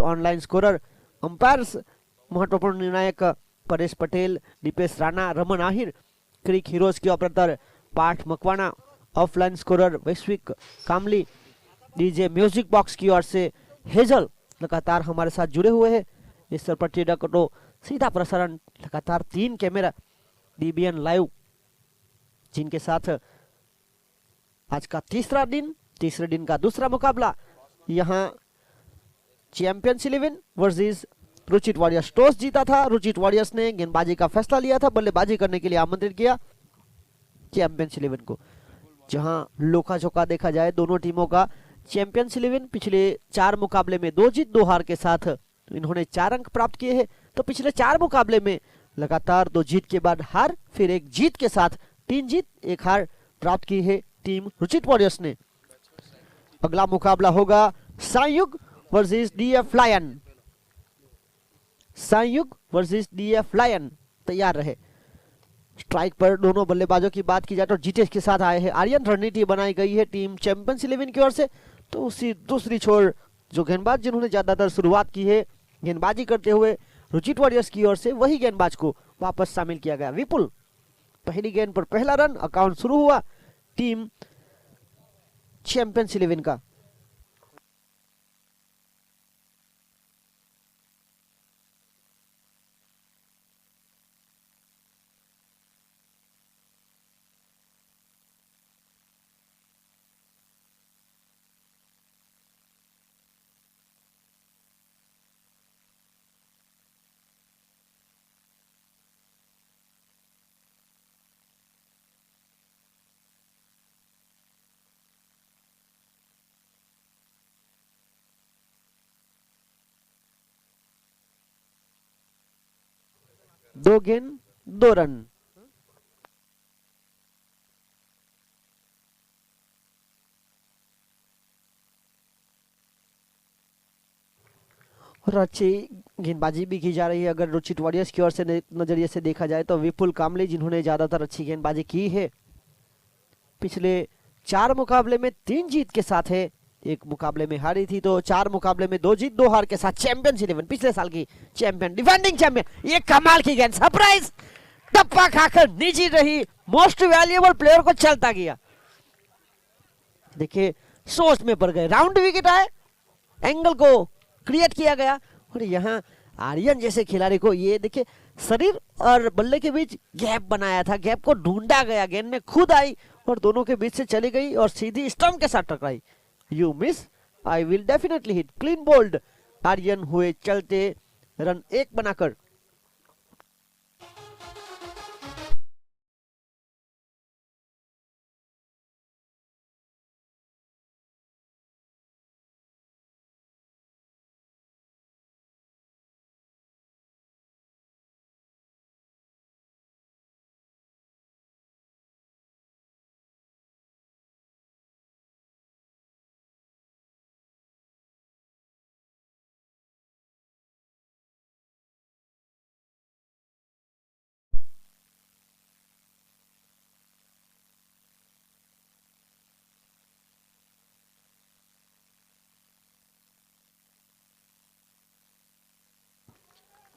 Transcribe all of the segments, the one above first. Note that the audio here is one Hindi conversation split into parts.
ऑनलाइन स्कोरर, अंपायर्स महत्वपूर्ण निर्णायक परेश पटेल, दीपेश राणा, रमन आहिर, क्रिक हीरोज के ऑपरेटर पाठ मकवाना, ऑफलाइन स्कोरर वैश्विक कामली, डीजे म्यूजिक बॉक्स की ओर से हेजल लगातार हमारे साथ जुड़े हुए हैं। इस स्तर पर टेढ़ा सीधा प्रसारण लगातार 3 कैमरा डीबीएन लाइव, जिनके साथ आज का तीसरे दिन का दूसरा मुकाबला। यहाँ champions 11 versus Ruchit warriors. Toss जीता था रुचित वॉरियर्स ने, गेंदबाजी का फैसला लिया था, बल्लेबाजी करने के लिए आमंत्रित किया चैंपियंस 11 को। जहां लोका चौका देखा जाए दोनों टीमों का, चैंपियंस 11 पिछले 4 मुकाबले में 2 जीत 2 हार के साथ इन्होंने 4 अंक प्राप्त किए हैं। तो पिछले 4 मुकाबले में लगातार 2 जीत के बाद हार, फिर 1 जीत के साथ 3 जीत 1 हार प्राप्त की है टीम रुचित वॉरियर्स ने। अगला मुकाबला होगा Sanyug versus DF Lion. Sanyug versus DF Lion, तैयार रहे। स्ट्राइक पर दोनों बल्लेबाजों की बात की जाए तो जीतेश के साथ आए हैं। आर्यन रणनीति बनाई गई है टीम चैंपियंस 11 की ओर से। तो उसी दूसरी छोर जो गेंदबाज जिन्होंने ज्यादातर शुरुआत की है गेंदबाजी करते हुए रुचित वॉरियर्स की ओर से, वही गेंदबाज को वापस शामिल किया गया। विपुल, पहली गेंद पर पहला रन, अकाउंट शुरू हुआ टीम चैंपियंस 11 का। दो गेंद 2 रन। और अच्छी गेंदबाजी भी की जा रही है। अगर रुचित वॉरियर्स की ओर से नजरिए से देखा जाए तो विपुल कामले जिन्होंने ज्यादातर अच्छी गेंदबाजी की है, पिछले 4 मुकाबले में 3 जीत के साथ है, 1 मुकाबले में हारी थी। तो 4 मुकाबले में 2 जीत 2 हार के साथ चैंपियंस 11 पिछले साल की चैंपियन, डिफेंडिंग चैंपियन। ये कमाल की गेंद, सरप्राइज, टप्पा खाकर नीचे रही, मोस्ट वैल्यूएबल प्लेयर को चलता गया। देखिए सोच में पड़ गए, राउंड विकेट आए, एंगल को क्रिएट किया गया। और यहाँ आर्यन जैसे खिलाड़ी को, ये देखिए शरीर और बल्ले के बीच गैप बनाया था, गैप को ढूंढा गया, गेंद में खुद आई और दोनों के बीच से चली गई और सीधी स्टंप के साथ टकराई। You miss, I will definitely hit, clean bowled. Aryan हुए चलते रन 1 बनाकर।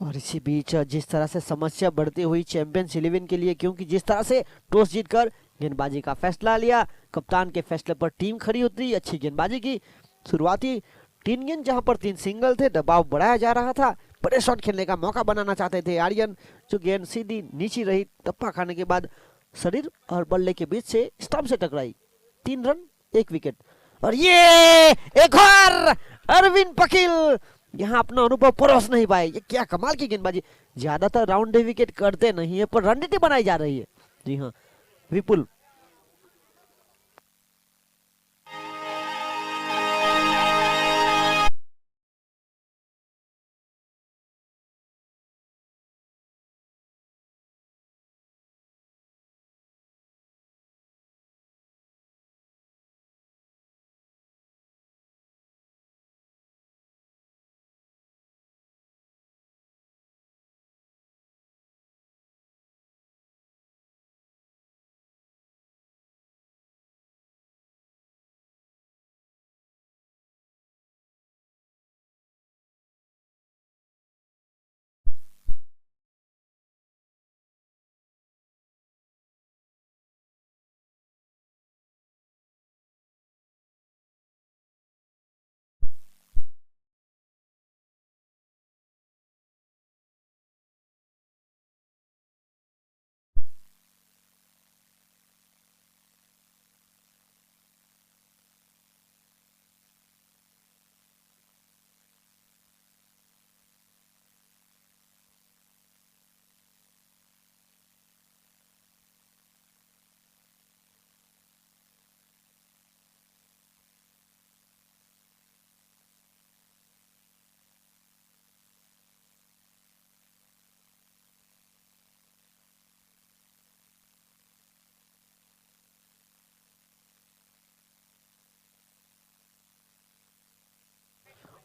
और इसी बीच जिस तरह से समस्या बढ़ती हुई चैंपियंस 11 के लिए, क्योंकि जिस तरह से टॉस जीतकर गेंदबाजी का फैसला लिया, कप्तान के फैसले पर टीम खड़ी उतरी, अच्छी गेंदबाजी की। शुरुआती 3 गेंद जहां पर 3 सिंगल थे, दबाव बढ़ाया जा रहा था, बड़े शॉट खेलने का मौका बनाना चाहते थे आर्यन। जो गेंद सीधी नीचे रही, टप्पा खाने के बाद शरीर और बल्ले के बीच से स्टंप से टकराई। 3 रन 1 विकेट। और ये एक और अरविंद पकील यहाँ अपना अनुभव परोस नहीं पाए। ये क्या कमाल की गेंदबाजी, ज्यादातर राउंड विकेट करते नहीं है पर रणनीति बनाई जा रही है। जी हाँ, विपुल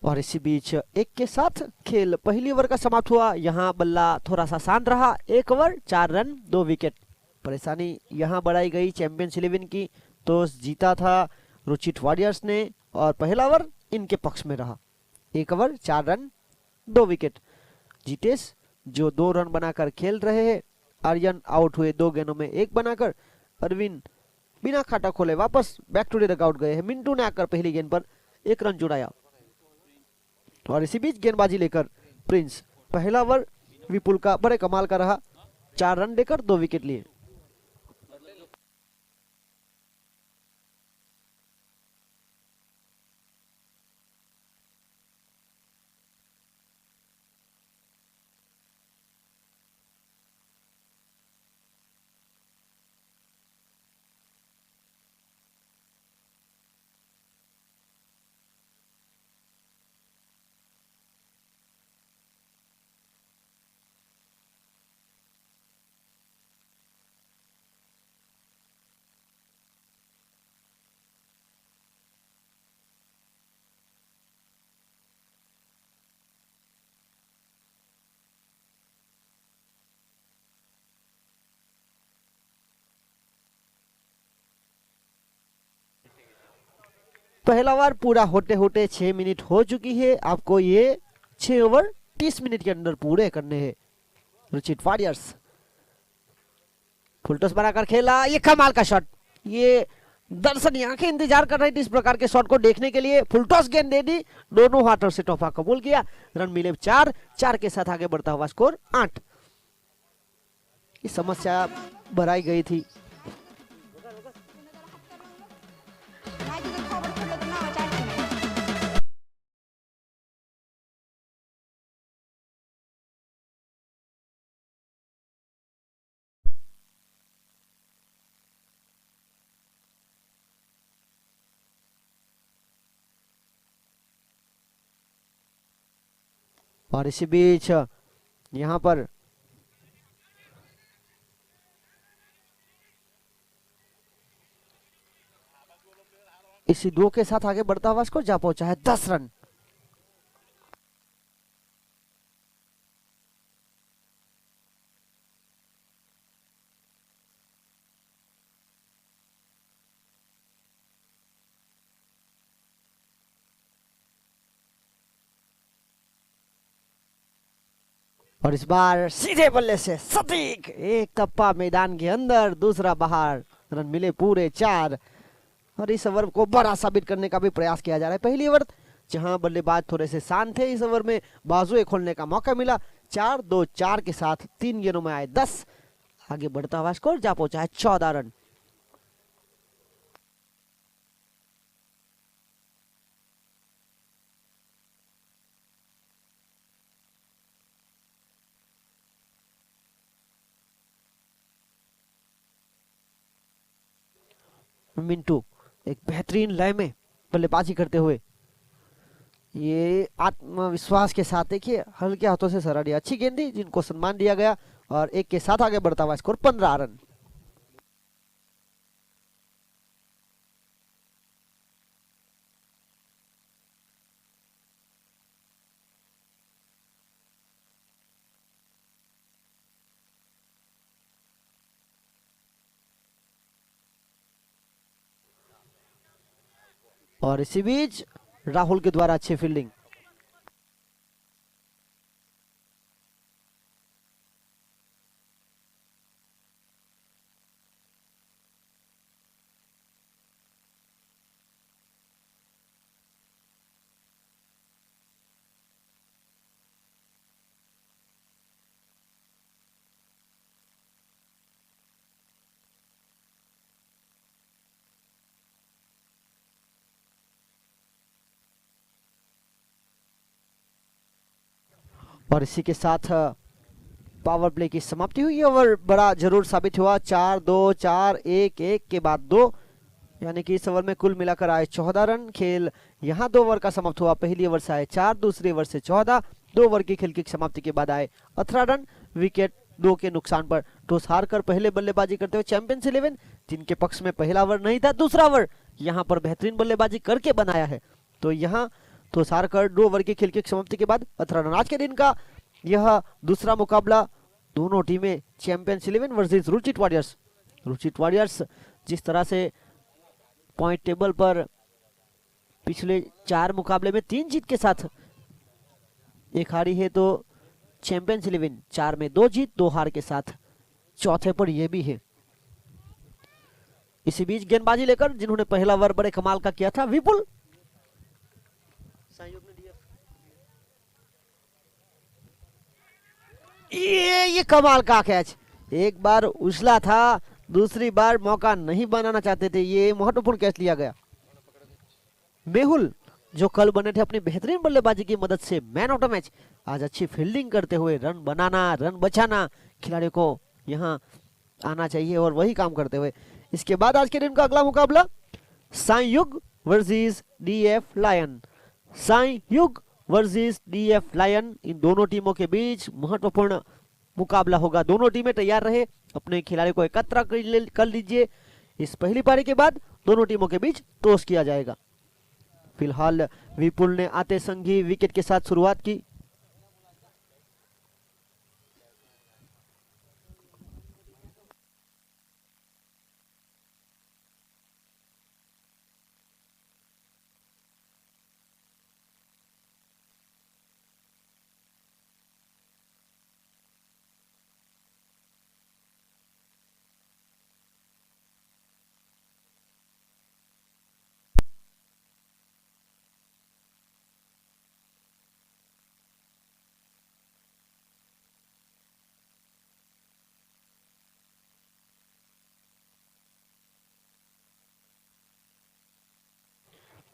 और इसी बीच एक के साथ खेल पहली ओवर का समाप्त हुआ। यहाँ बल्ला थोड़ा सा शांत रहा, 1 ओवर 4 रन 2 विकेट। परेशानी यहाँ बढ़ाई गई चैंपियंस 11 की, तो जीता था रुचित वॉरियर्स ने और पहला ओवर इनके पक्ष में रहा। 1 ओवर 4 रन 2 विकेट। जीतेश जो 2 रन बनाकर खेल रहे हैं, आर्यन आउट हुए 2 गेंदों में 1 बनाकर। अरविंद बिना खाता खोले वापस बैक टू द डगआउट गए हैं। मिंटू ने आकर पहली गेंद पर 1 रन जुड़ाया। और इसी बीच गेंदबाजी लेकर प्रिंस, पहला ओवर विपुल का बड़े कमाल का रहा, 4 रन देकर 2 विकेट लिए। पहला ओवर पूरा होते होते 6 मिनट हो चुकी है। आपको ये 6 ओवर 30 मिनट के अंदर पूरे करने हैं। रुचित वॉरियर्स फुलटॉस बनाकर खेला, ये कमाल का शॉट। ये दर्शक आंखें इंतजार कर रही थी इस प्रकार के शॉट को देखने के लिए। फुलटॉस गेंद दे दी, दोनों हाथों से तोहफा कबूल किया। रन मिले 4 के साथ आगे बढ़ता हुआ स्कोर 8। ये समस्या बढ़ाई गई थी। और इसी बीच यहां पर इसी 2 के साथ आगे बढ़ता हुआ स्कोर जा पहुंचा है 10 रन। और इस बार सीधे बल्ले से सटीक, एक टप्पा मैदान के अंदर, दूसरा बाहर। रन मिले पूरे 4। और इस ओवर को बड़ा साबित करने का भी प्रयास किया जा रहा है। पहली ओवर जहां बल्लेबाज थोड़े से शांत थे, इस ओवर में बाजुए खोलने का मौका मिला। 4-2-4 के साथ 3 गेंदों में आए 10। आगे बढ़ता हुआ स्कोर जा पहुंचा है 14 रन। मिंटू एक बेहतरीन लय में बल्लेबाजी करते हुए, ये आत्मविश्वास के साथ, देखिए हल्के हाथों से सरा दिया। अच्छी गेंद दी जिनको सम्मान दिया गया। और 1 के साथ आगे बढ़ता हुआ स्कोर 15 रन। और इसी बीच राहुल के द्वारा अच्छी फील्डिंग। और इसी के साथ पावर प्ले की समाप्ति हुई। ओवर बड़ा जरूर साबित हुआ। 4-2-4-1-1 के बाद 2, यानी कि इस ओवर में कुल मिलाकर आए 14 रन। खेल यहाँ 2 ओवर का समाप्त हुआ। पहली ओवर से आए 4, दूसरी ओवर से 14। 2 ओवर की खेल की समाप्ति के बाद आए 18 रन। विकेट 2 के नुकसान पर टॉस हारकर पहले बल्लेबाजी करते हुए चैंपियंस 11, जिनके पक्ष में पहला ओवर नहीं था, दूसरा ओवर यहाँ पर बेहतरीन बल्लेबाजी करके बनाया है। तो यहाँ तो सारकर 2 ओवर की खेल की समाप्ति के बाद 18 रन। आज के दिन का यह दूसरा मुकाबला, दोनों टीमें champions 11 versus Ruchit warriors. Ruchit warriors जिस तरह से पॉइंट टेबल पर पिछले 4 मुकाबले में 3 जीत के साथ एक हारी है, तो चैंपियंस 11 4 में 2 जीत 2 हार के साथ चौथे पर यह भी है। इसी बीच गेंदबाजी लेकर जिन्होंने पहला ओवर बड़े कमाल का किया था विपुल, ये कमाल का कैच, एक बार उछला था, दूसरी बार मौका नहीं बनाना चाहते थे, ये महत्वपूर्ण कैच लिया गया। मेहुल जो कल बने थे अपनी बेहतरीन बल्लेबाजी की मदद से मैन ऑफ द मैच, आज अच्छी फील्डिंग करते हुए रन बनाना, रन बचाना खिलाड़ियों को यहाँ आना चाहिए और वही काम करते हुए। इसके बाद आज के दिन का अगला मुकाबला Sanyug versus DF Lion. Sanyug versus DF Lion, इन दोनों टीमों के बीच महत्वपूर्ण मुकाबला होगा। दोनों टीमें तैयार रहे, अपने खिलाड़ियों को एकत्र कर लीजिए। इस पहली पारी के बाद दोनों टीमों के बीच टॉस किया जाएगा। फिलहाल विपुल ने आते संगी विकेट के साथ शुरुआत की।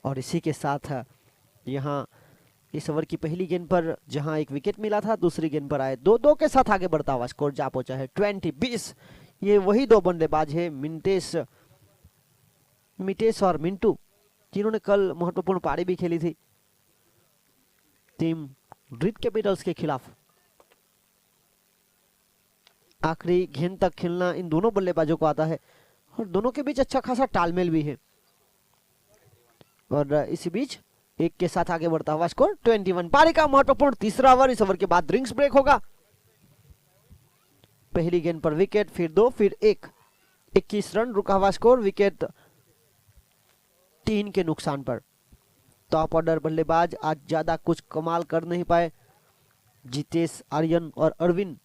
और इसी के साथ यहाँ इस ओवर की पहली गेंद पर जहां एक विकेट मिला था, दूसरी गेंद पर आए 2-2 के साथ आगे बढ़ता हुआ स्कोर जा पहुंचा है 20-20। ये वही 2 बल्लेबाज है मिटेश और मिंटू, जिन्होंने कल महत्वपूर्ण पारी भी खेली थी टीम ड्रीट कैपिटल्स के खिलाफ। आखिरी गेंद तक खेलना इन दोनों बल्लेबाजों को आता है और दोनों के बीच अच्छा खासा तालमेल भी है। और इसी बीच एक के साथ आगे बढ़ता हुआ स्कोर 21। पारी का महत्वपूर्ण तीसरा ओवर, इस ओवर के बाद ड्रिंक्स ब्रेक होगा। पहली गेंद पर विकेट, फिर 2, फिर 1, 21 रन रुका हुआ स्कोर, विकेट 3 के नुकसान पर। टॉप ऑर्डर बल्लेबाज आज ज्यादा कुछ कमाल कर नहीं पाए, जितेश, आर्यन और अरविंद।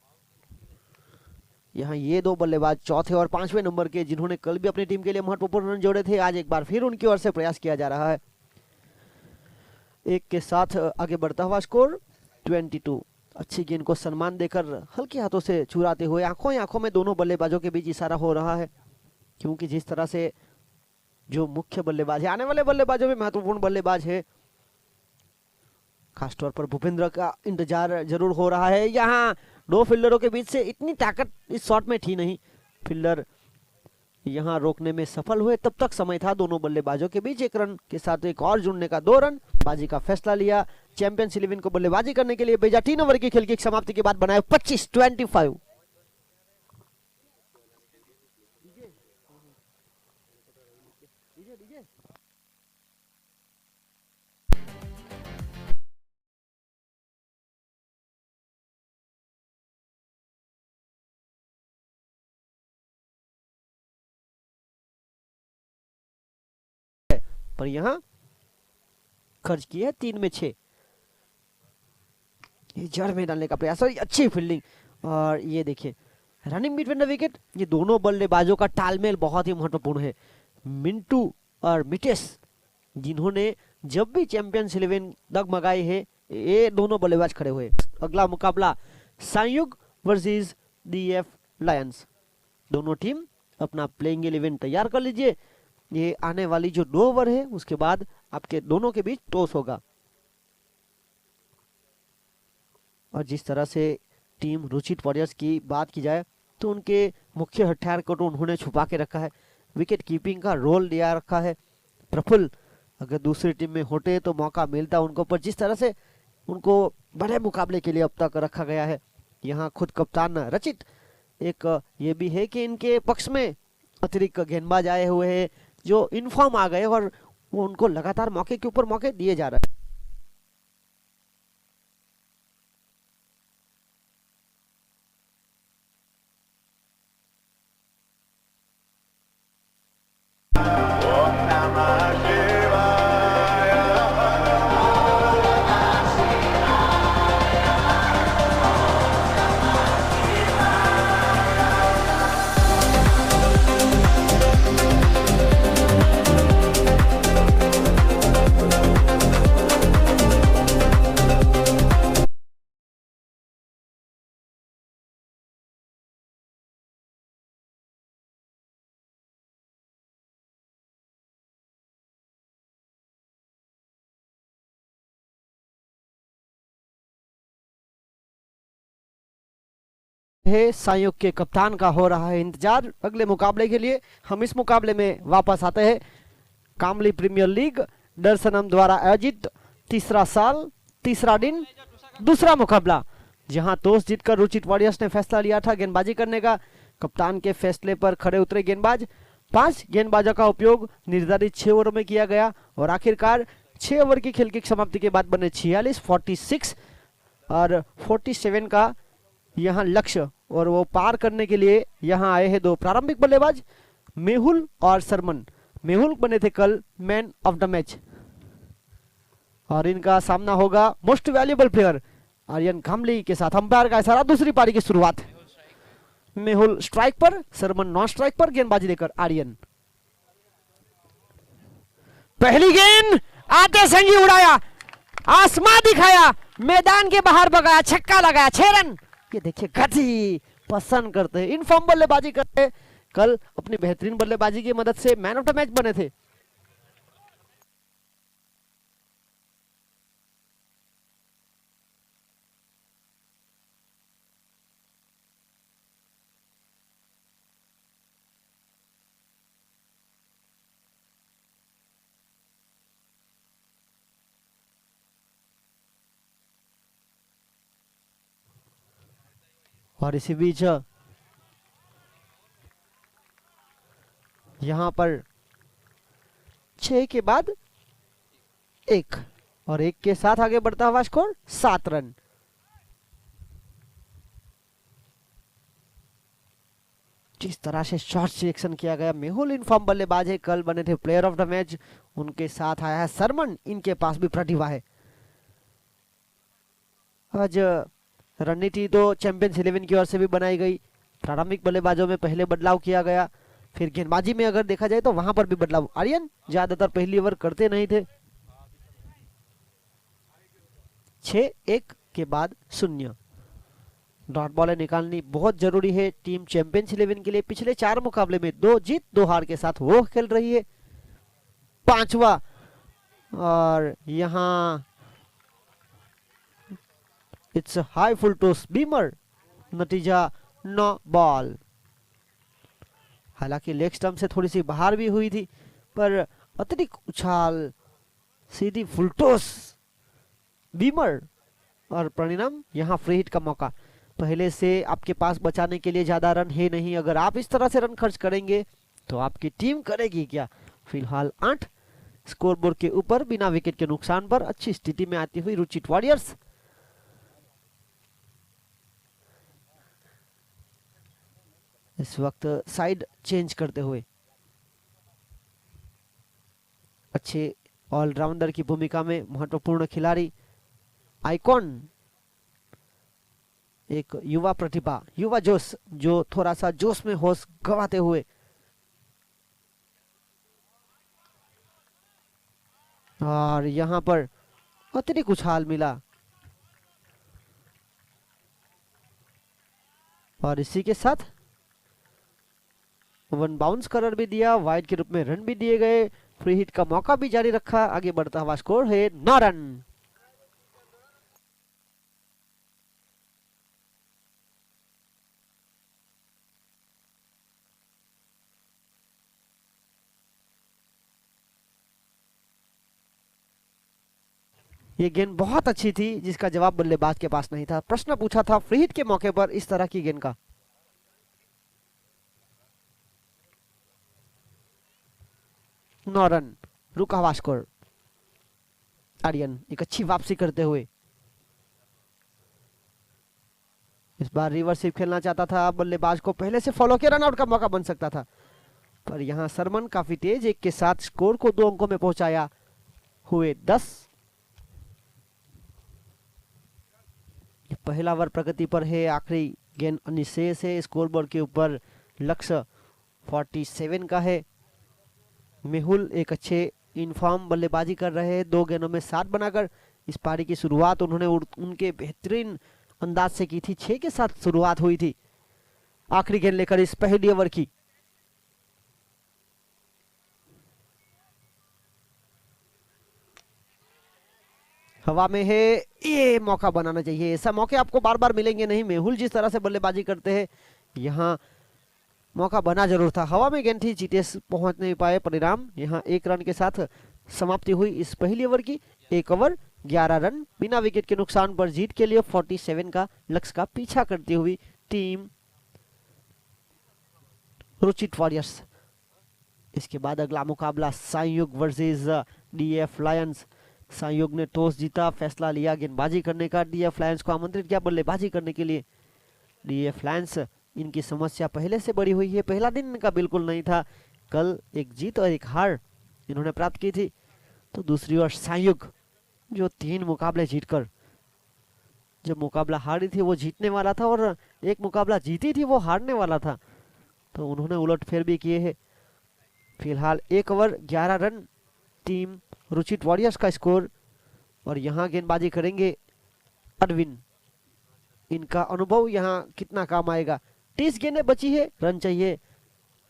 यहाँ ये 2 बल्लेबाज चौथे और 5वें नंबर के, जिन्होंने कल भी अपनी टीम के लिए महत्वपूर्ण रन जोड़े थे, आज एक बार फिर उनकी ओर से प्रयास किया जा रहा है। एक के साथ आगे बढ़ता हुआ स्कोर 22। अच्छी गेंद को सम्मान देकर हल्के हाथों से चुराते हुए आंखों में दोनों बल्लेबाजों के बीच इशारा हो रहा है, क्योंकि जिस तरह से जो मुख्य बल्लेबाज है, आने वाले बल्लेबाजों में महत्वपूर्ण बल्लेबाज है, खासतौर पर भूपेंद्र का इंतजार जरूर हो रहा है। यहाँ 2 फील्डरों के बीच से इतनी ताकत इस शॉट में थी नहीं, फील्डर यहाँ रोकने में सफल हुए। तब तक समय था दोनों बल्लेबाजों के बीच, 1 रन के साथ एक और जुड़ने का 2 रन बाजी का फैसला लिया। चैंपियंस 11 को बल्लेबाजी करने के लिए भेजा। 3 ओवर की खेल की समाप्ति के बाद बनाए 25-25। पर यहां खर्च किया 3 में 6, ये जड़ में डालने का प्रयास और अच्छी फील्डिंग। और ये देखिए रनिंग बिटवीन द विकेट, ये दोनों बल्लेबाजों का तालमेल बहुत ही महत्वपूर्ण है। मिंटू और मिटेश, जिन्होंने जब भी चैंपियंस 11 डगमगाई है, ये दोनों बल्लेबाज खड़े हुए। अगला मुकाबला सांयुग वर्सेस डीएफ लायंस। दोनों टीम अपना प्लेइंग 11 तैयार कर लीजिए। ये आने वाली जो 2 ओवर है, उसके बाद आपके दोनों के बीच टॉस होगा। और जिस तरह से टीम रुचित वॉरियर्स की बात की जाए, तो उनके मुख्य हथियार को तो उन्होंने छुपा के रखा है, विकेट कीपिंग का रोल दिया रखा है। प्रफुल्ल अगर दूसरी टीम में होते तो मौका मिलता उनको, पर जिस तरह से उनको बड़े मुकाबले के लिए अब तक रखा गया है, यहाँ खुद कप्तान रचित, एक ये भी है कि इनके पक्ष में अतिरिक्त गेंदबाज आए हुए हैं जो इनफॉर्म आ गए और वो उनको लगातार मौके के ऊपर मौके दिए जा रहे हैं। है संयुक्त के कप्तान का हो रहा है इंतजार अगले मुकाबले के लिए। हम इस मुकाबले में वापस आते हैं। कामली प्रीमियर लीग दर्शनम द्वारा आयोजित तीसरा साल, तीसरा दिन, दूसरा मुकाबला, जहां टॉस जीतकर रुचित वॉरियर्स ने फैसला लिया था गेंदबाजी करने का। कप्तान के फैसले पर खड़े उतरे गेंदबाज। 5 गेंदबाजों का उपयोग निर्धारित 6 ओवरों में किया गया और आखिरकार 6 ओवर की खेल की समाप्ति के बाद बने 46, 46 और 47 का यहां लक्ष्य, और वो पार करने के लिए यहां आए हैं 2 प्रारंभिक बल्लेबाज, मेहुल और सरमन। मेहुल बने थे कल मैन ऑफ द मैच और इनका सामना होगा मोस्ट वैल्यूएबल प्लेयर आर्यन कामली के साथ। अंपायर का इशारा, दूसरी पारी की शुरुआत। मेहुल स्ट्राइक पर, सरमन नॉन स्ट्राइक पर, गेंदबाजी लेकर आर्यन। पहली गेंद आते संगी उड़ाया, आसमां दिखाया, मैदान के बाहर भगाया, छक्का लगाया, 6 रन। ये देखिए गति पसंद करते हैं, इनफॉर्म बल्लेबाजी करते हैं। कल अपनी बेहतरीन बल्लेबाजी की मदद से मैन ऑफ द मैच बने थे। और इसी बीच यहां पर 6 के बाद 1 और 1 के साथ आगे बढ़ता हुआ स्कोर 7 रन। जिस तरह से शॉट सिलेक्शन किया गया, मेहुल इनफॉर्म बल्लेबाज है, कल बने थे प्लेयर ऑफ द मैच। उनके साथ आया है सरमन, इनके पास भी प्रतिभा है। आज रणनीति तो चैंपियंस 11 की ओर से भी बनाई गई। प्रारंभिक बल्लेबाजों में पहले बदलाव किया गया, फिर गेंदबाजी में अगर देखा जाए तो वहां पर भी बदलाव। आर्यन ज्यादातर पहली ओवर करते नहीं थे। 6-1 के बाद 0 डॉट बॉलें निकालनी बहुत जरूरी है टीम चैंपियंस 11 के लिए। पिछले 4 मुकाबले में 2 जीत 2 हार के साथ वो खेल रही है। 5वां और यहां it's high full toss Beamer, नतीजा 9 बॉल। हालांकि लेग स्टंप से थोड़ी सी बाहर भी हुई थी, पर अतिरिक्त उछाल, सीधी फुल टॉस बीमर और परिणाम यहां फ्री हिट का मौका। पहले से आपके पास बचाने के लिए ज्यादा रन है नहीं, अगर आप इस तरह से रन खर्च करेंगे तो आपकी टीम करेगी क्या। फिलहाल 8 स्कोरबोर्ड के ऊपर बिना विकेट के नुकसान पर अच्छी स्थिति में आती हुई रुचित वॉरियर्स। इस वक्त साइड चेंज करते हुए अच्छे ऑलराउंडर की भूमिका में महत्वपूर्ण खिलाड़ी, आइकॉन, एक युवा प्रतिभा, युवा जोश, जो थोड़ा सा जोश में होश गंवाते हुए और यहां पर अतिरिक्त उछाल मिला और इसी के साथ 1 बाउंस करर भी दिया, वाइड के रूप में रन भी दिए गए, फ्री हिट का मौका भी जारी रखा। आगे बढ़ता हुआ स्कोर है 9 रन। ये गेंद बहुत अच्छी थी जिसका जवाब बल्लेबाज के पास नहीं था। प्रश्न पूछा था फ्री हिट के मौके पर इस तरह की गेंद का। 9 रन, रुका हुआ स्कोर। आर्यन एक अच्छी वापसी करते हुए इस बार रिवर्सिव खेलना चाहता था, बल्लेबाज को पहले से फॉलो किया, रनआउट का मौका बन सकता था, पर यहां सरमन काफी तेज 1 के साथ स्कोर को 2 अंकों में पहुंचाया, हुए 10। पहला ओवर प्रगति पर है, आखिरी गेंद अनिशेष है। स्कोरबोर्ड के ऊपर लक्ष्य 47 का है। मेहुल एक अच्छे इनफॉर्म बल्लेबाजी कर रहे हैं, 2 गेंदों में 7 बनाकर इस पारी की शुरुआत उन्होंने उनके बेहतरीन अंदाज से की थी। 6 के साथ शुरुआत हुई थी आखिरी गेंद लेकर इस पहली ओवर की। हवा में है, ये मौका बनाना चाहिए। ऐसा मौके आपको बार बार मिलेंगे नहीं। मेहुल जिस तरह से बल्लेबाजी करते हैं, यहाँ मौका बना जरूर था। हवा में गेंद थी, जीतेश पहुंच नहीं पाए। परिणाम यहाँ 1 रन के साथ समाप्ति हुई इस पहली ओवर की। 1 ओवर 11 रन बिना विकेट के नुकसान पर जीत के लिए 47 का लक्ष्य का पीछा करती हुई टीम रुचित वॉरियर्स। इसके बाद अगला मुकाबला संयुग वर्सेस डीएफ लायंस। संयुग ने टॉस जीता, फैसला लिया गेंदबाजी करने का। डीएफ लायंस को आमंत्रित किया बल्लेबाजी करने के लिए। डीएफ लायंस, इनकी समस्या पहले से बड़ी हुई है। पहला दिन इनका बिल्कुल नहीं था। कल एक जीत और एक हार इन्होंने प्राप्त की थी। तो दूसरी ओर संयुग, जो 3 मुकाबले जीतकर, जो मुकाबला हारी थी वो जीतने वाला था और एक मुकाबला जीती थी वो हारने वाला था, तो उन्होंने उलटफेर भी किए हैं। फिलहाल 1 over 11 run team Ruchit warriors का स्कोर। और यहाँ गेंदबाजी करेंगे अरविंद। इनका अनुभव यहाँ कितना काम आएगा। 30 गेंदें बची है, रन चाहिए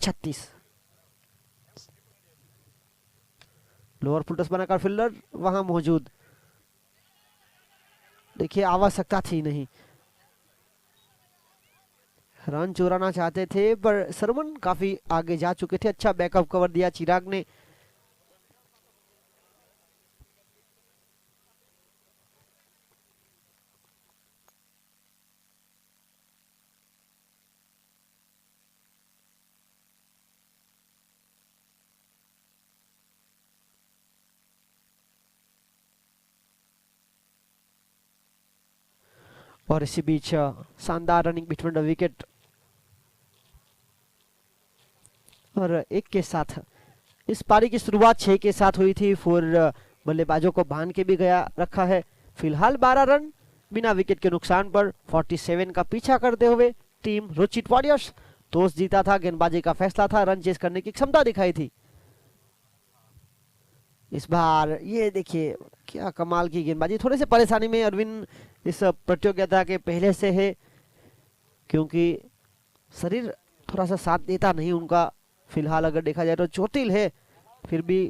36। लोअर फुलटस बनाकर फील्डर वहां मौजूद। देखिए, आवश्यकता थी नहीं, रन चुराना चाहते थे पर सरमन काफी आगे जा चुके थे। अच्छा बैकअप कवर दिया चिराग ने। और इसी बीच शानदार रनिंग बिटवीन द विकेट। और 1 के साथ इस पारी की शुरुआत 6 के साथ हुई थी। 4 बल्लेबाजों को बांध के भी गया रखा है। फिलहाल 12 रन बिना विकेट के नुकसान पर 47 का पीछा करते हुए टीम रुचित वॉरियर्स। टॉस जीता था, गेंदबाजी का फैसला था, रन चेस करने की क्षमता दिखाई थी। इस बार ये देखिए क्या कमाल की गेंदबाजी। थोड़े से परेशानी में अरविंद इस प्रतियोगिता के पहले से है, क्योंकि शरीर थोड़ा सा साथ देता नहीं उनका। फिलहाल अगर देखा जाए तो चोटिल है, फिर भी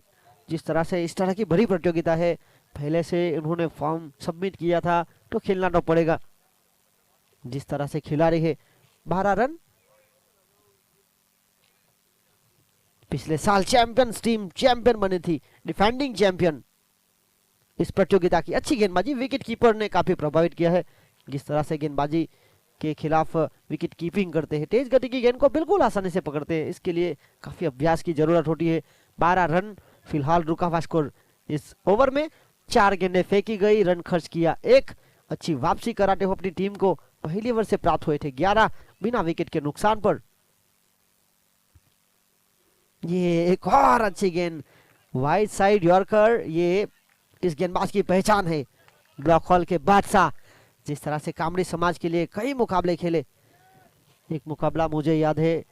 जिस तरह से इस तरह की बड़ी प्रतियोगिता है, पहले से उन्होंने फॉर्म सबमिट किया था तो खेलना तो पड़ेगा। जिस तरह से खिला रही है, 12 रन। पिछले साल चैंपियंस टीम चैंपियन बनी थी, डिफेंडिंग चैंपियन। इस प्रतियोगिता की अच्छी गेंदबाजी विकेट कीपर ने काफी प्रभावित किया है। जिस तरह से गेंदबाजी के खिलाफ विकेट कीपिंग करते हैं, तेज गति की गेंद को बिल्कुल आसानी से पकड़ते हैं, इसके लिए काफी अभ्यास की जरूरत होती है। 12 रन फिलहाल रुका हुआ स्कोर। इस ओवर में 4 गेंदें फेंकी गई, रन खर्च किया 1। अच्छी वापसी कराते हुए अपनी टीम को पहली ओवर से प्राप्त हुए थे 11 बिना विकेट के नुकसान पर। ये एक और अच्छी गेंद, वाइड साइड यॉर्कर, ये इस गेंदबाज की पहचान है। ब्लॉक हॉल के बादशाह, जिस तरह से कामड़ी समाज के लिए कई मुकाबले खेले। एक मुकाबला मुझे याद है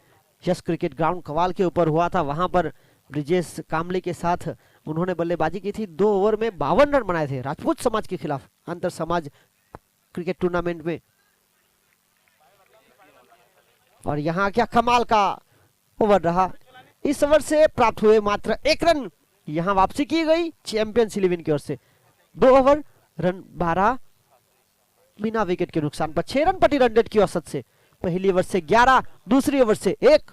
यश क्रिकेट ग्राउंड कवाल के ऊपर हुआ था, वहां पर ब्रिजेश कामली के साथ उन्होंने बल्लेबाजी की थी। 2 ओवर में 52 रन बनाए थे राजपूत समाज के खिलाफ अंतर समाज क्रिकेट टूर्नामेंट में। और यहाँ क्या कमाल का ओवर रहा। इस ओवर से प्राप्त हुए मात्र 1 रन, यहाँ वापसी की गई चैंपियंस 11 की ओर से। 2 ओवर रन 12 बिना विकेट के नुकसान पर 6 रन प्रति रन रेट की औसत से। पहली ओवर से 11, दूसरी ओवर से 1।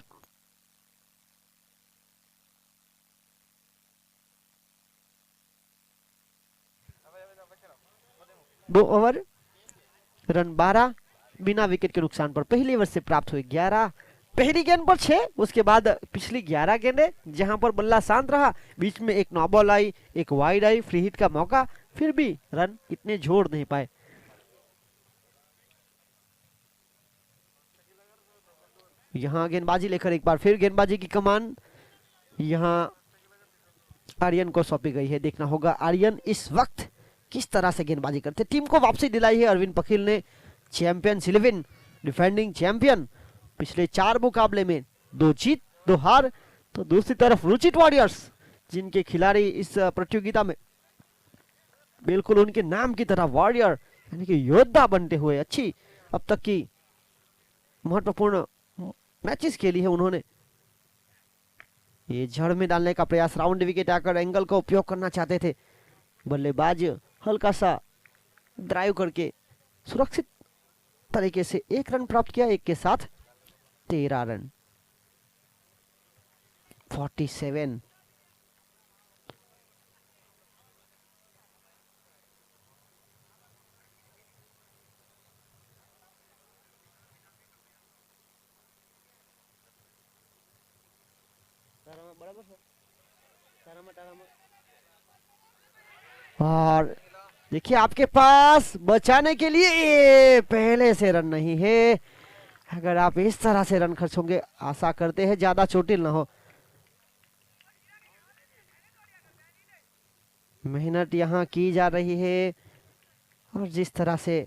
दो ओवर रन 12 बिना विकेट के नुकसान पर पहली ओवर से प्राप्त हुए 11। पहली गेंद पर 6, उसके बाद पिछली 11 गेंदें जहां पर बल्ला शांत रहा, बीच में एक नो बॉल आई, एक वाइड आई, फ्री हिट का मौका, फिर भी रन इतने जोड़ नहीं पाए। यहां गेंदबाजी लेकर एक बार फिर गेंदबाजी की कमान यहां आर्यन को सौंपी गई है। देखना होगा आर्यन इस वक्त किस तरह से गेंदबाजी करते। टीम को वापसी दिलाई है अरविंद पखिल ने। चैंपियंस 11 डिफेंडिंग चैंपियन, पिछले 4 मुकाबले में 2 जीत 2 हार। तो दूसरी तरफ रुचित वॉरियर्स, जिनके खिलाड़ी इस प्रतियोगिता में बिल्कुल उनके नाम की तरह वॉरियर यानी कि योद्धा बनते हुए अच्छी अब तक की महत्वपूर्ण मैचेस खेली है उन्होंने। ये जड़ में डालने का प्रयास, राउंड विकेट आकर एंगल का उपयोग करना चाहते थे, बल्लेबाज हल्का सा ड्राइव करके सुरक्षित तरीके से 1 रन प्राप्त किया, एक के साथ 13 रन। 47। और देखिए आपके पास बचाने के लिए ये पहले से रन नहीं है। अगर आप इस तरह से रन खर्च होंगे, आशा करते हैं ज्यादा चोटिल ना हो। मेहनत यहाँ की जा रही है और जिस तरह से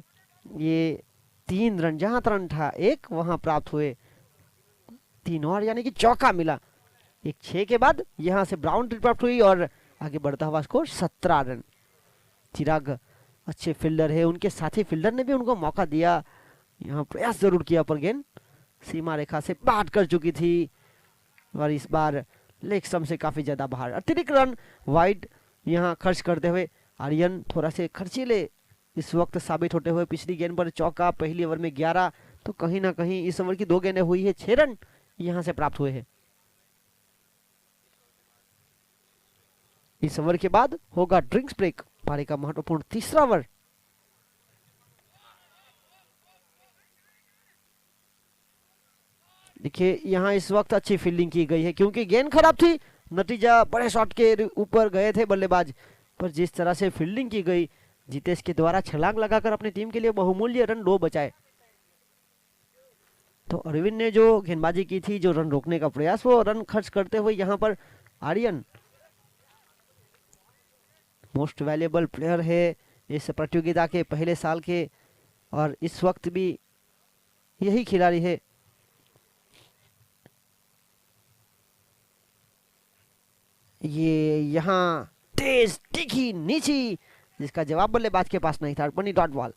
ये 3 रन, जहां रन था एक वहां प्राप्त हुए 3 और, यानी कि चौका मिला। एक 6 के बाद यहां से बाउंड्री प्राप्त हुई और आगे बढ़ता हुआ स्कोर 17 रन। चिराग अच्छे फील्डर है, उनके साथी फील्डर ने भी उनको मौका दिया, यहाँ प्रयास जरूर किया पर गेंद सीमा रेखा से पार कर चुकी थी और इस बार लेग स्टंप से काफी ज्यादा बाहर। अतिरिक्त रन वाइड यहाँ खर्च करते हुए आर्यन थोड़ा से खर्चीले इस वक्त साबित होते हुए पिछली गेंद पर चौका, पहली ओवर में 11, तो कहीं ना कहीं इस ओवर की 2 गेंदें हुई है, 6 रन यहाँ से प्राप्त हुए हैं। इस ओवर के बाद होगा ड्रिंक्स ब्रेक, पारी का महत्वपूर्ण तीसरा ओवर। देखिए यहाँ इस वक्त अच्छी फील्डिंग की गई है क्योंकि गेंद खराब थी, नतीजा बड़े शॉट के ऊपर गए थे बल्लेबाज, पर जिस तरह से फील्डिंग की गई, जितेश के द्वारा छलांग लगाकर अपनी टीम के लिए बहुमूल्य रन 2 बचाए। तो अरविंद ने जो गेंदबाजी की थी, जो रन रोकने का प्रयास, वो रन खर्च करते हुए यहाँ पर आर्यन मोस्ट वैल्यूएबल प्लेयर है इस प्रतियोगिता के पहले साल के और इस वक्त भी यही खिलाड़ी है। ये यहाँ तेज तीखी नीची, जिसका जवाब बल्लेबाज के पास नहीं था, बनी डॉट बॉल।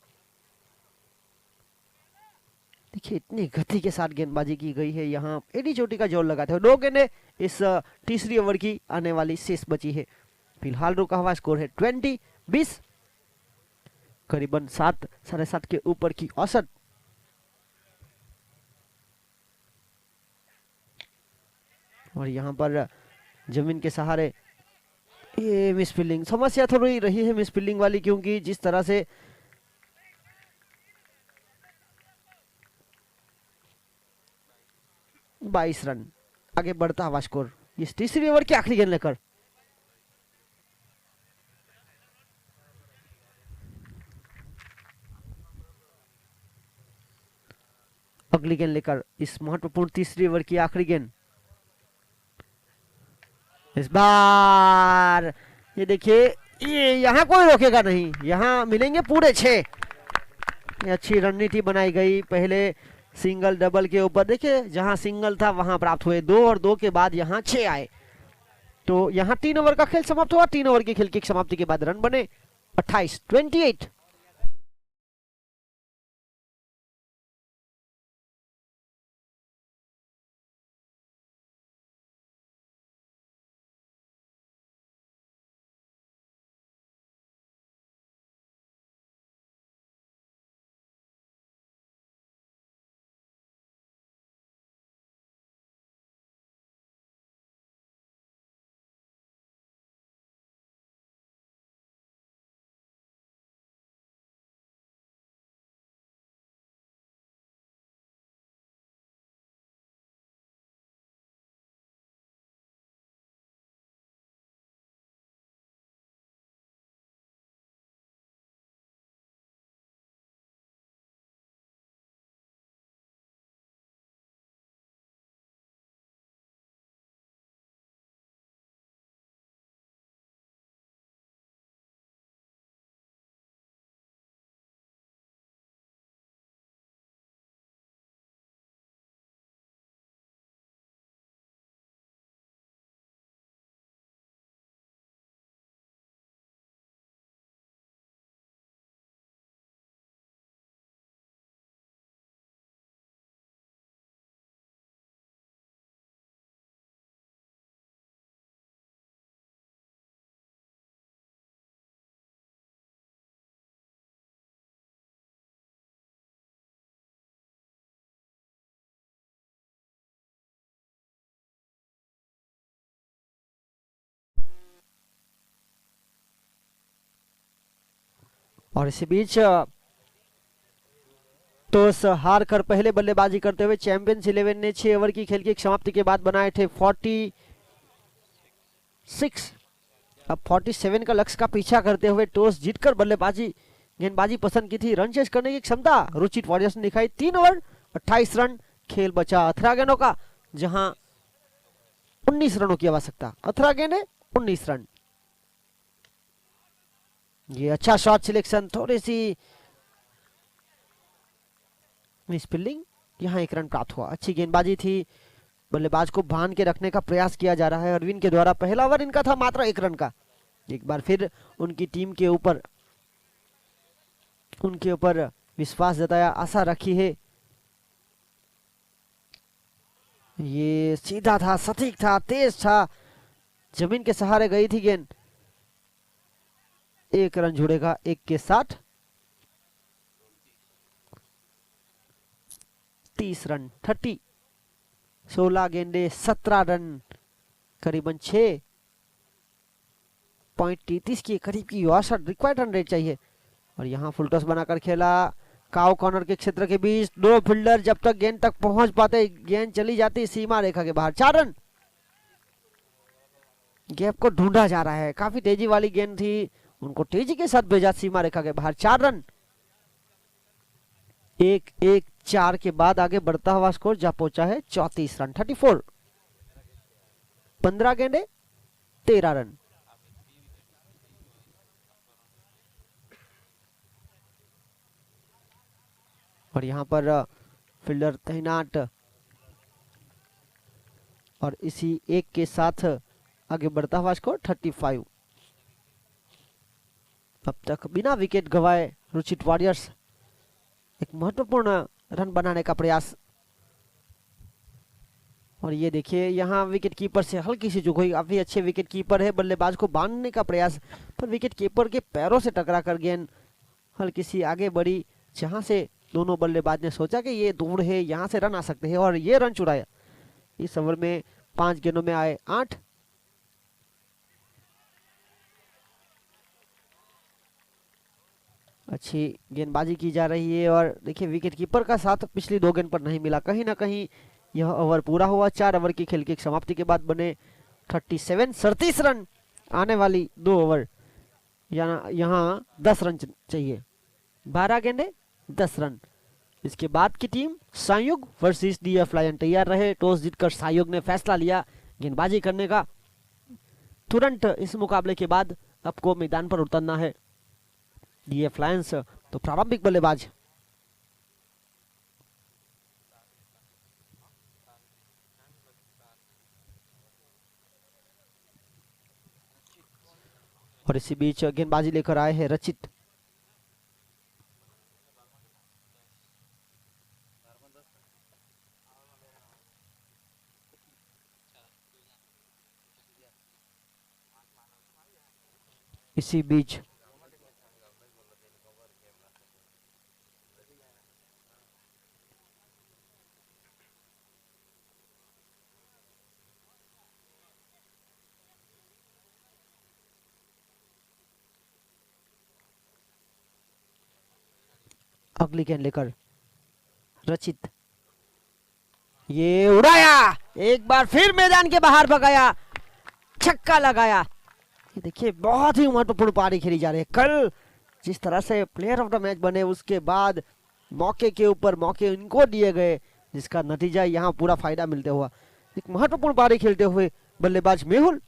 देखिए इतनी गति के साथ गेंदबाजी की गई है, यहाँ एडी चोटी का जोर लगाते हुए 2 गेंदें इस तीसरी ओवर की आने वाली शेष बची है। फिलहाल रुका हुआ स्कोर है 20-20, करीबन 7, 7.5 के ऊपर की औसत। और यहाँ पर जमीन के सहारे ये मिस फील्डिंग, समस्या थोड़ी रही है मिस फील्डिंग वाली, क्योंकि जिस तरह से 22 रन, आगे बढ़ता हुआ स्कोर इस तीसरी ओवर की आखिरी गेंद लेकर। अगली गेंद लेकर इस महत्वपूर्ण तीसरी ओवर की आखिरी गेंद। इस बार ये देखिए, ये यहाँ कोई रोकेगा नहीं, यहाँ मिलेंगे पूरे 6। अच्छी रणनीति बनाई गई, पहले सिंगल डबल के ऊपर, देखिए जहां सिंगल था वहां प्राप्त हुए 2 और 2 के बाद यहाँ 6 आए, तो यहाँ 3 ओवर का खेल समाप्त हुआ। 3 ओवर के खेल की समाप्ति के बाद रन बने 28-28। और इसी बीच टॉस हार कर पहले बल्लेबाजी करते हुए चैंपियंस 11 ने 6 ओवर की खेल की समाप्ति के बाद बनाए थे 46। अब 47 का लक्ष्य का पीछा करते हुए टॉस जीतकर बल्लेबाजी गेंदबाजी पसंद की थी। रन चेज करने की क्षमता रुचित वॉरियर्स ने दिखाई। 3 ओवर 28 रन, खेल बचा 18 गेंदों का, जहां 19 रनों की आवश्यकता। 18 गेंदे 19 रन। ये अच्छा शॉट सिलेक्शन, थोड़ी सी मिसफील्डिंग, यहाँ 1 रन प्राप्त हुआ। अच्छी गेंदबाजी थी, बल्लेबाज को बांध के रखने का प्रयास किया जा रहा है अरविंद के द्वारा। पहला ओवर इनका था मात्र 1 रन का। एक बार फिर उनकी टीम के ऊपर विश्वास जताया, आशा रखी है। ये सीधा था, सटीक था, तेज था, जमीन के सहारे गई थी गेंद। 1 रन जुड़ेगा 1 के साथ। 30 रन 30, 16 गेंदे 17 रन, करीबन 6.33 के करीब की औसत रिक्वायर्ड रन रेट चाहिए। और यहाँ फुल टॉस बनाकर खेला, काउ कॉर्नर के क्षेत्र के बीच, 2 फील्डर जब तक गेंद तक पहुंच पाते गेंद चली जाती सीमा रेखा के बाहर। 4 रन। गैप को ढूंढा जा रहा है, काफी तेजी वाली गेंद थी, उनको तेजी के साथ भेजा सीमा रेखा के बाहर। 4 रन। 1-1-4 के बाद आगे बढ़ता हुआ स्कोर जा पहुंचा है 34 रन 34। 15 गेंदे 13 रन। और यहां पर फील्डर तैनात, और इसी 1 के साथ आगे बढ़ता हुआ स्कोर 35। अब तक बिना विकेट गवाए रुचित वॉरियर्स एक महत्वपूर्ण रन बनाने का प्रयास। और ये देखिए यहाँ विकेट कीपर से हल्की सी चूक हुई। काफी अच्छे विकेट कीपर है, बल्लेबाज को बांधने का प्रयास, पर विकेट कीपर के पैरों से टकरा कर गेंद हल्की सी आगे बढ़ी, जहां से दोनों बल्लेबाज ने सोचा कि ये दूर है, यहाँ से रन आ सकते हैं, और ये रन चुराया। इस ओवर में 5 गेंदों में आए 8। अच्छी गेंदबाजी की जा रही है, और देखिए विकेट कीपर का साथ पिछली 2 गेंद पर नहीं मिला। कहीं ना कहीं यह ओवर पूरा हुआ। 4 ओवर की खेल की समाप्ति के बाद बने 37 रन। आने वाली 2 ओवर यहाँ 10 रन चाहिए। 12 गेंदे 10 रन। इसके बाद की टीम संयुग वर्सेस डीएफ लायन तैयार रहे। टॉस जीतकर संयुग ने फैसला लिया गेंदबाजी करने का। तुरंत इस मुकाबले के बाद आपको मैदान पर उतरना है डीएफ लायंस। तो प्रारंभिक बल्लेबाज और इसी बीच गेंदबाजी लेकर आए हैं रचित। इसी बीच अगली गेंद लेकर रचित, ये उड़ाया, एक बार फिर मैदान के बाहर भगाया, छक्का लगाया। ये देखिए बहुत ही महत्वपूर्ण पारी खेली जा रही है। कल जिस तरह से प्लेयर ऑफ द मैच बने, उसके बाद मौके के ऊपर मौके इनको दिए गए, जिसका नतीजा यहाँ पूरा फायदा मिलते हुआ। एक महत्वपूर्ण पारी खेलते हुए बल्लेबाज मेहुल,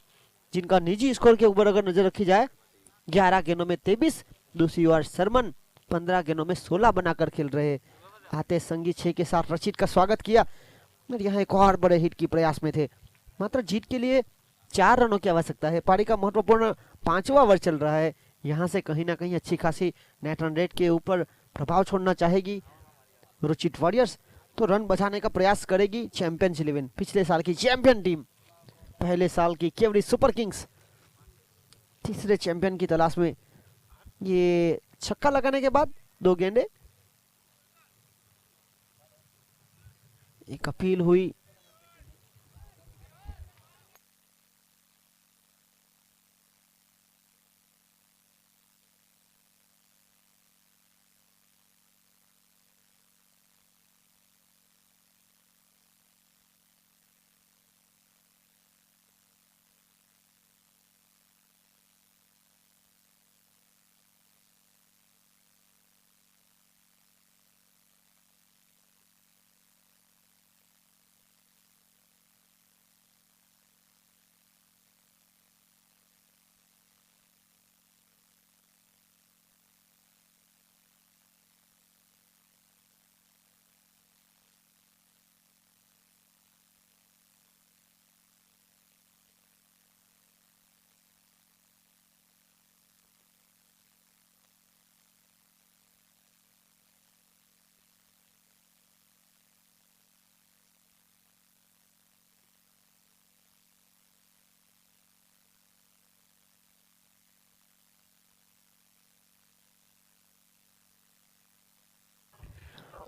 जिनका निजी स्कोर के ऊपर अगर नजर रखी जाए 11 गेंदों में 23। दूसरी ओर सरमन 15 गेंदों में 16 बनाकर खेल रहे। आते संगी 6 के साथ रचित का स्वागत किया, और यहाँ एक और बड़े हिट की प्रयास में थे। मात्र जीत के लिए 4 रनों की आवश्यकता है। पारी का महत्वपूर्ण 5वां ओवर चल रहा है। यहाँ से कहीं ना कहीं अच्छी खासी नेट रन रेट के ऊपर प्रभाव छोड़ना चाहेगी रुचित वॉरियर्स। तो रन बचाने का प्रयास करेगी चैंपियंस 11, पिछले साल की चैंपियन टीम, पहले साल की केवड़ी सुपर किंग्स, तीसरे चैंपियन की तलाश में। ये छक्का लगाने के बाद 2 गेंदे, एक अपील हुई।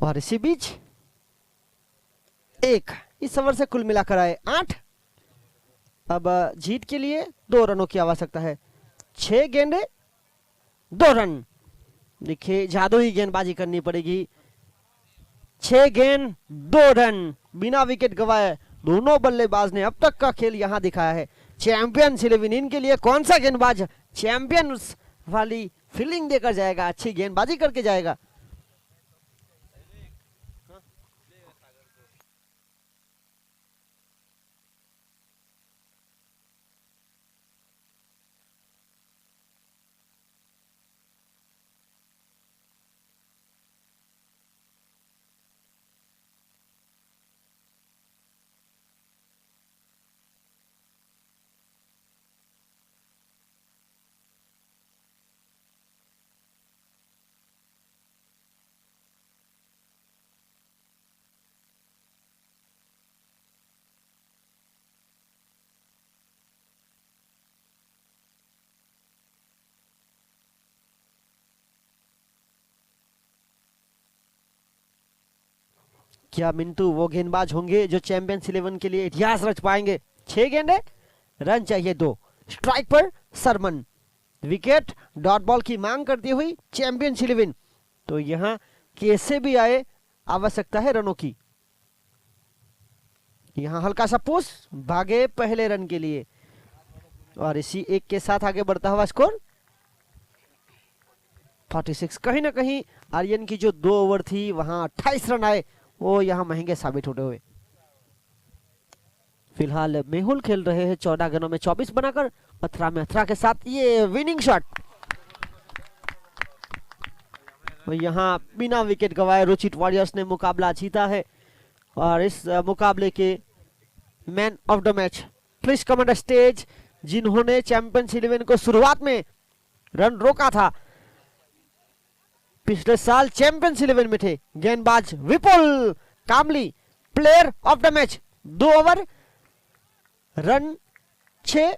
और इसी बीच 1 इस ओवर से कुल मिलाकर आए 8। अब जीत के लिए 2 रनों की आवश्यकता है। 6 गेंदे 2 रन। देखिए जादुई गेंदबाजी करनी पड़ेगी। 6 गेंद 2 रन बिना विकेट गंवाए दोनों बल्लेबाज ने अब तक का खेल यहां दिखाया है। चैंपियंस 11 इनके लिए कौन सा गेंदबाज चैंपियंस वाली फील्डिंग देकर जाएगा, अच्छी गेंदबाजी करके जाएगा। क्या मिंटू वो गेंदबाज होंगे जो चैंपियंस 11 के लिए इतिहास रच पाएंगे? 6 गेंदे रन चाहिए 2। स्ट्राइक पर सरमन, विकेट डॉट बॉल की मांग करती हुई चैंपियंस 11। तो यहां कैसे भी आए आवश्यकता है रनों की। यहां हल्का सा पुश, भागे पहले रन के लिए और इसी 1 के साथ आगे बढ़ता हुआ स्कोर 46। कहीं ना कहीं आर्यन की जो 2 ओवर थी वहां 28 रन आए, वो यहां महंगे साबित होते हुए। फिलहाल मेहुल खेल रहे हैं 14 गेंदों में 24 बनाकर, अथरा में अथरा के साथ ये विनिंग शॉट। यहां बिना विकेट गंवाए रुचित वॉरियर्स ने मुकाबला जीता है और इस मुकाबले के man of the match please comment stage, जिन्होंने चैंपियंस 11 को शुरुआत में रन रोका था। पिछले साल चैंपियंस 11 में थे गेंदबाज Vipul Kamli, player of the match. 2 over run 6